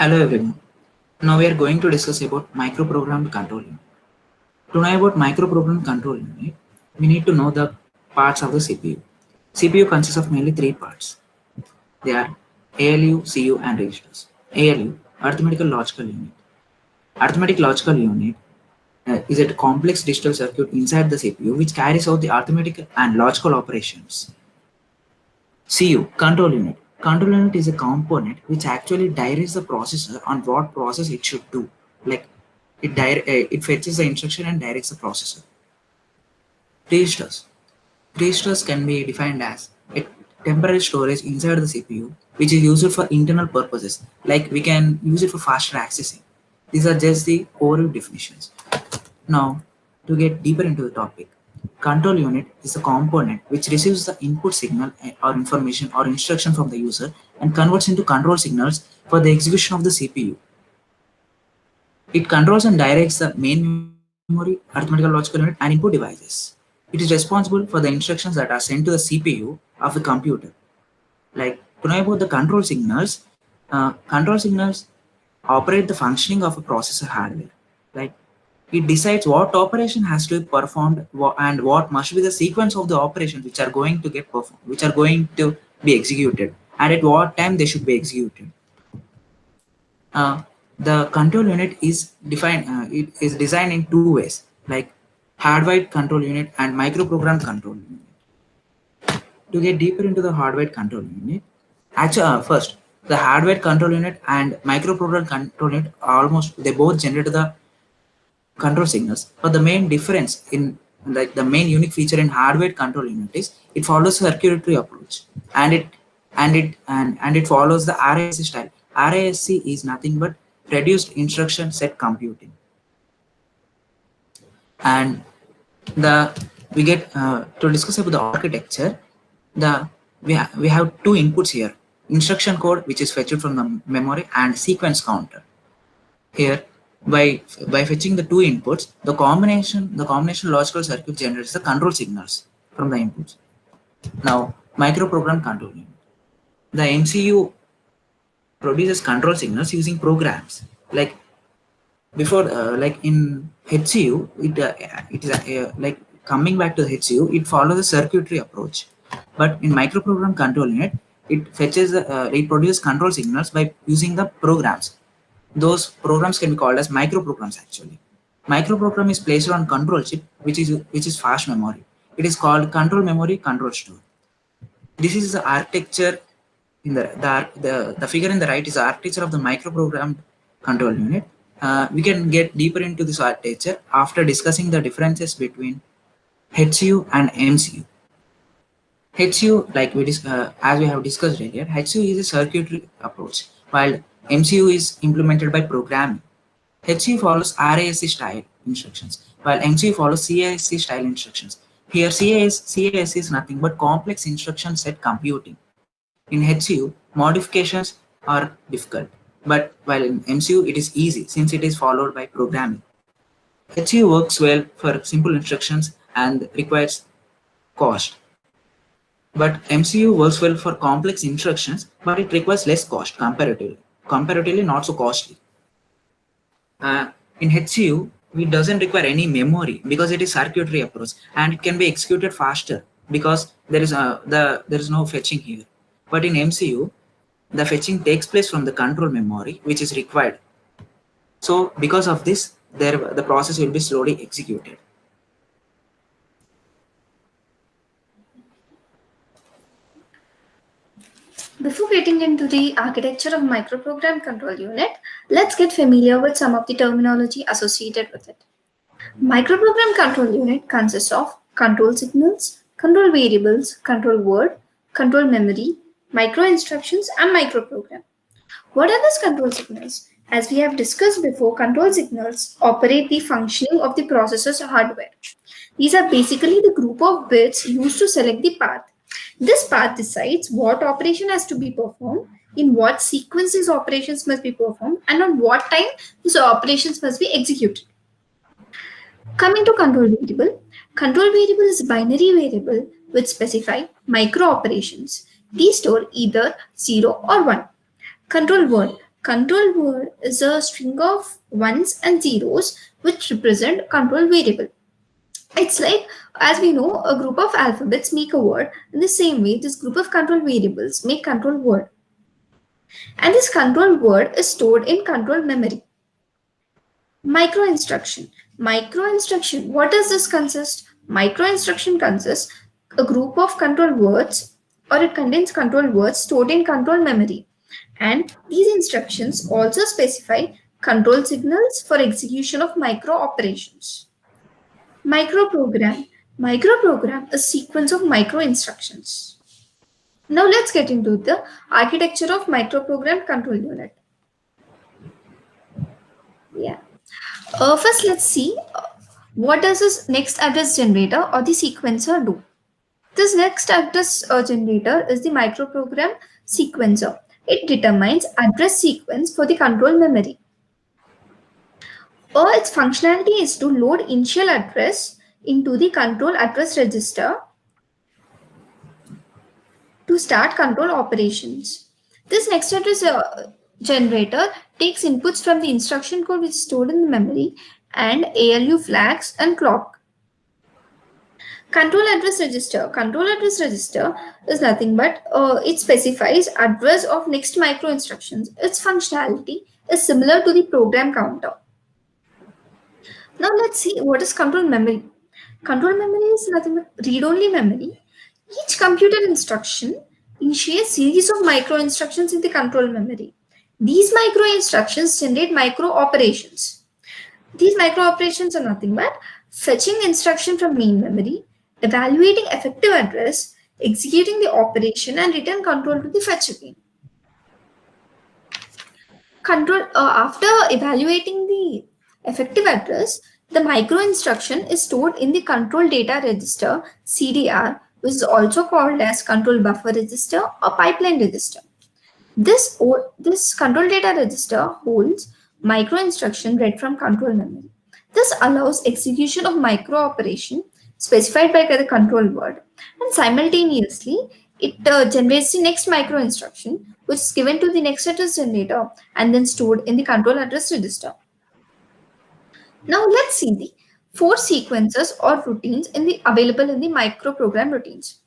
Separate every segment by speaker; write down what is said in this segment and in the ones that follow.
Speaker 1: Hello everyone. Now we are going to discuss about microprogrammed control unit. To know about microprogrammed control unit, we need to know the parts of the CPU. CPU consists of mainly three parts. They are ALU, CU, and registers. ALU, arithmetical logical unit. Arithmetic logical unit is a complex digital circuit inside the CPU which carries out the arithmetic and logical operations. CU, control unit. Control unit is a component which actually directs the processor on what process it should do. Like it fetches the instruction and directs the processor. Registers. Registers can be defined as a temporary storage inside the CPU which is used for internal purposes. Like we can use it for faster accessing. These are just the overview definitions. Now, to get deeper into the topic, control unit is a component which receives the input signal or information or instruction from the user and converts into control signals for the execution of the CPU. It controls and directs the main memory, arithmetical logical unit, and input devices. It is responsible for the instructions that are sent to the CPU of the computer. Like to know about the control signals operate the functioning of a processor hardware. Like it decides what operation has to be performed and what must be the sequence of the operations which are going to get performed, which are going to be executed, and at what time they should be executed. The control unit is defined. It is designed in two ways, like hardwired control unit and microprogram control unit. To get deeper into the hardwired control unit, first the hardwired control unit and microprogram control unit almost they both generate the control signals, but the main difference in like the main unique feature in hardware control unit is it follows circuitry approach and it follows the RISC style. RISC is nothing but reduced instruction set computing. And the we get to discuss about the architecture. We have two inputs here: instruction code, which is fetched from the memory, and sequence counter. Here, by fetching the two inputs, the combination logical circuit generates the control signals from the inputs. Now, microprogram control unit. The MCU produces control signals using programs. Like before, like in HCU, it is like coming back to the HCU, it follows the circuitry approach. But in microprogram control unit, it produces control signals by using the programs. Those programs can be called as microprograms actually. Microprogram is placed on control chip, which is flash memory. It is called control memory control store. This is the architecture in the figure in the right is the architecture of the microprogrammed control unit. We can get deeper into this architecture after discussing the differences between HCU and MCU. HCU, as we have discussed earlier, HCU is a circuitry approach, while MCU is implemented by programming. HCU follows RISC style instructions, while MCU follows CISC style instructions. Here, CISC is nothing but complex instruction set computing. In HCU, modifications are difficult, but while in MCU it is easy since it is followed by programming. HCU works well for simple instructions and requires cost. But MCU works well for complex instructions, but it requires less cost comparatively not so costly. In HCU, it doesn't require any memory because it is circuitry approach and it can be executed faster because there is no fetching here. But in MCU, the fetching takes place from the control memory, which is required. So because of this, the process will be slowly executed.
Speaker 2: Before getting into the architecture of microprogram control unit, let's get familiar with some of the terminology associated with it. Microprogram control unit consists of control signals, control variables, control word, control memory, micro instructions, and microprogram. What are these control signals? As we have discussed before, control signals operate the functioning of the processor's hardware. These are basically the group of bits used to select the path. This path decides what operation has to be performed, in what sequence these operations must be performed, and on what time these operations must be executed. Coming to control variable is a binary variable which specify micro operations. These store either 0 or 1. Control word. Control word is a string of ones and zeros which represent control variable. It's like, as we know, a group of alphabets make a word. In the same way, this group of control variables make control word. And this control word is stored in control memory. Micro instruction. Micro instruction. What does this consist? Micro instruction consists a group of control words, or it contains control words stored in control memory. And these instructions also specify control signals for execution of micro operations. Microprogram. Microprogram is a sequence of micro instructions. Now let's get into the architecture of microprogram control unit. Yeah. First, let's see what does this next address generator or the sequencer do. This next address generator is the microprogram sequencer. It determines address sequence for the control memory. Its functionality is to load initial address into the control address register to start control operations. This next address generator takes inputs from the instruction code which is stored in the memory and ALU flags and clock. Control address register. Control address register is nothing but it specifies address of next micro instructions. Its functionality is similar to the program counter. Now let's see what is control memory. Control memory is nothing but read-only memory. Each computer instruction initiates series of micro instructions in the control memory. These micro instructions generate micro operations. These micro operations are nothing but fetching instruction from main memory, evaluating effective address, executing the operation, and return control to the fetch again. After evaluating the effective address, the micro instruction is stored in the control data register CDR, which is also called as control buffer register or pipeline register. This control data register holds micro instruction read from control memory. This allows execution of micro operation specified by the control word, and simultaneously it generates the next micro instruction which is given to the next address generator and then stored in the control address register. Now let's see the 4 sequences or routines available in the microprogram routines.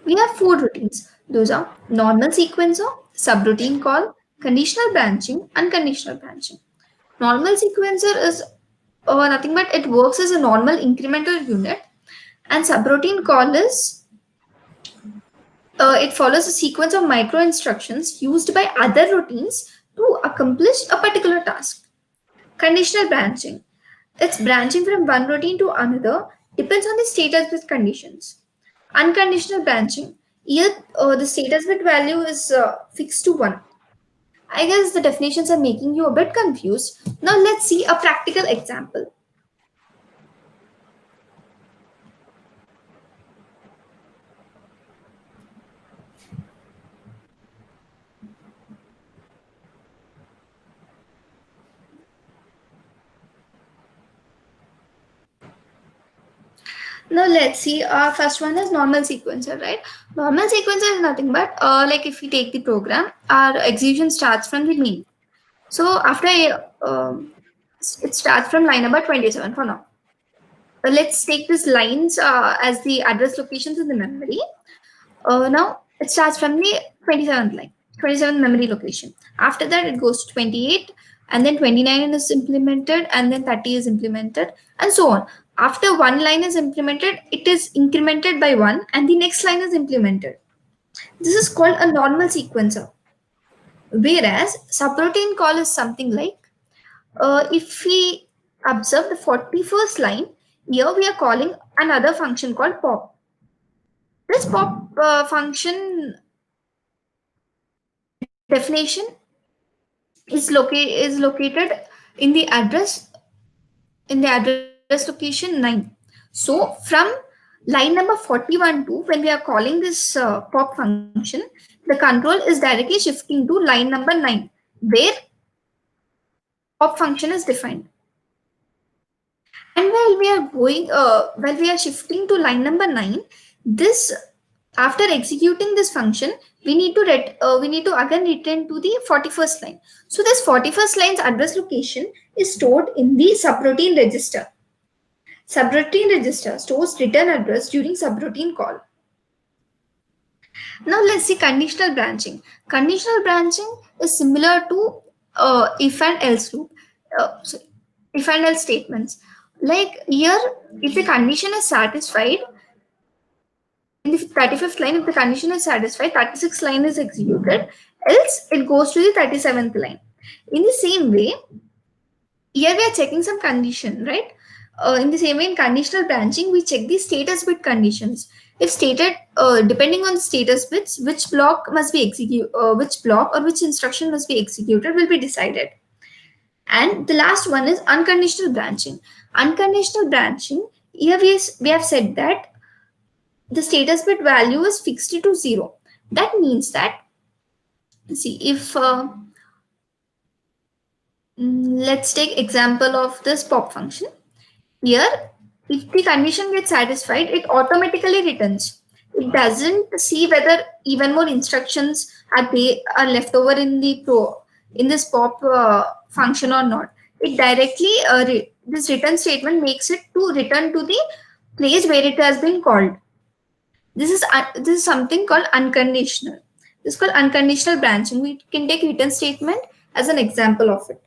Speaker 2: We have 4 routines. Those are normal sequencer, subroutine call, conditional branching, unconditional branching. Normal sequencer is nothing but it works as a normal incremental unit, and subroutine call is it follows a sequence of micro instructions used by other routines to accomplish a particular task. Conditional branching. It's branching from one routine to another, depends on the status bit conditions. Unconditional branching. Here, the status bit value is fixed to 1. I guess the definitions are making you a bit confused. Now let's see a practical example. Now let's see, first one is normal sequencer, right? Normal sequencer is nothing but like if we take the program, our execution starts from the main. So after it starts from line number 27 for now. Let's take these lines as the address locations in the memory. Now it starts from the 27th line, 27th memory location. After that it goes to 28 and then 29 is implemented and then 30 is implemented and so on. After one line is implemented, it is incremented by 1 and the next line is implemented. This is called a normal sequencer. Whereas subroutine call is something like, if we observe the 41st line, here we are calling another function called pop. This pop function definition is located in the address location 9. So from line number 41 to when we are calling this pop function, the control is directly shifting to line number 9 where pop function is defined. And while we are shifting to line number 9, this After executing this function, we need to again return to the 41st line. So this 41st line's address location is stored in the subroutine register. Subroutine register stores return address during subroutine call. Now let's see conditional branching. Conditional branching is similar to if and else loop. If and else statements. Like here, if the condition is satisfied, in the 35th line, if the condition is satisfied, 36th line is executed, else it goes to the 37th line. In the same way, here we are checking some condition, right? In the same way, in conditional branching, we check the status bit conditions. If stated, depending on the status bits, which block must be executed, which block or which instruction must be executed will be decided. And the last one is unconditional branching. Unconditional branching, here we have said that the status bit value is fixed to 0. That means that, see, if let's take example of this pop function. Here, if the condition gets satisfied, it automatically returns. It doesn't see whether even more instructions are left over in this pop function or not. It directly this return statement makes it to return to the place where it has been called. This is something called unconditional. This is called unconditional branching. We can take return statement as an example of it.